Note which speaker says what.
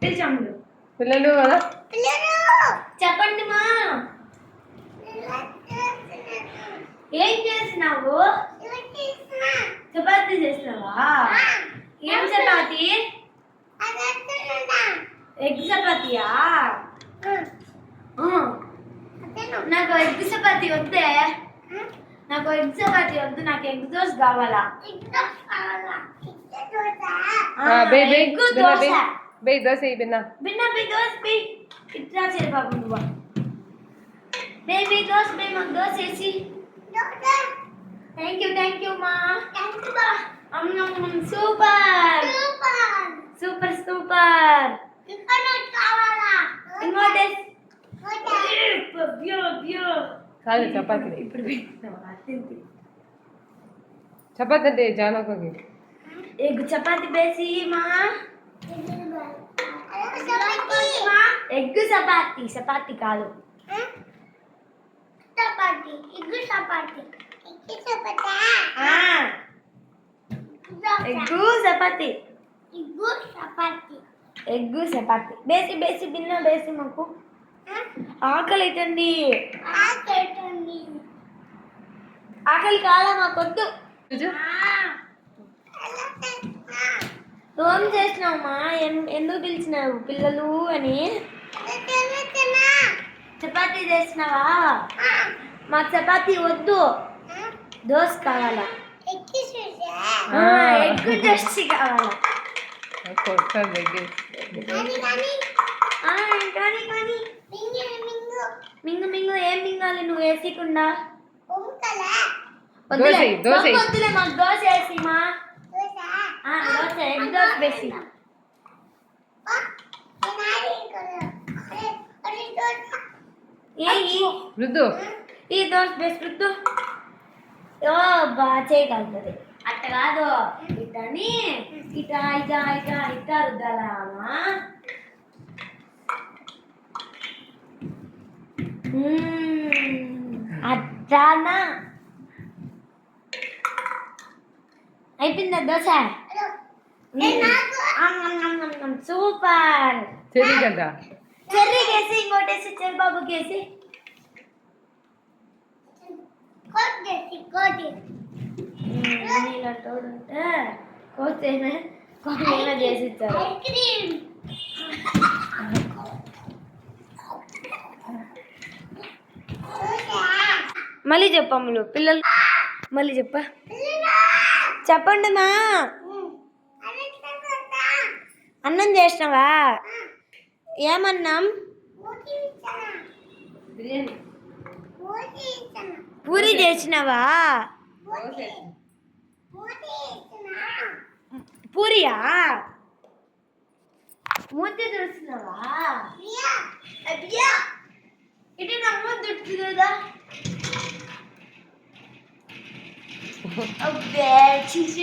Speaker 1: పిలిచాము
Speaker 2: పిల్లలు కదా
Speaker 1: చెప్పండి మా ఏం చేసినావు చపాతీ చేసినావా ఏం చపాతీ ఎగ్ చపాతీయా నాకు ఎగ్ చపాతీ వద్దే నాకు ఎగ్ చపాతీ వద్దు నాకు ఎగ్ దోశ కావాలా ఎగ్ దోశ
Speaker 2: బే దోశ బిన్నా
Speaker 1: బిన్నా బే దోశ బే ఇట్లా చేయి బాబు నువ్వు బేబీ దోశ బే మాకు దోశ వేసి థ్యాంక్ యూ మా సూపర్ సూపర్ సూపర్ ఇంకోటి
Speaker 2: కాదు చపాతీ
Speaker 1: ఇప్పుడు
Speaker 2: చపాతీ అంటే జానకి
Speaker 1: ఎగ్ చపాతీ బేసి మా ఎగ్ చపాతీ చపాతీ కాదు ఎగ్గు చపాతీ బేసి బేసి బిన్న బేసి మాకు ఆకలి అవుతుంది ఆకలి కాదా మాకొద్దు ఏం చేసినావుమా ఎందుకు పిలిచినావు పిల్లలు అని చపాతీ చేసినావా మాకు చపాతీ వద్దు దోశ కావాలా ఎగ్ దోశ కావాలా మింగు మింగు ఏం మింగాలి నువ్వు వేసికుండా వద్దులే మాకు దోశ వేసి మా దోశ ఎగ్ దోశ వేసి
Speaker 2: రుద్దు
Speaker 1: ఈ దోశ వేసి రుద్దు బాగా చేయగలుగుతుంది అట్ట కాదు ఇటని ఇటా ఇటా ఇటా ఇటా రుద్దాలా అట్టానా అయిపోయిందా దోశ సూపర్
Speaker 2: చెర్రీ కదా
Speaker 1: చెర్రీకి వేసి ఇంకోటి వేసి చెర్రీబాబుకి వేసి ఇలా తోడుంటే కోస్తేనే కోస్తేనే చేసి ఇచ్చారు మళ్ళీ చెప్పమ్ములు పిల్లలు మళ్ళీ చెప్పండి మా అన్నం చేసినావా ఏమన్నాం పూరి చేసినావా పూరియా మూతి తుడుస్తున్నావా ఇటు నా మూతి తుడుచు కదా అబ్బే చీచి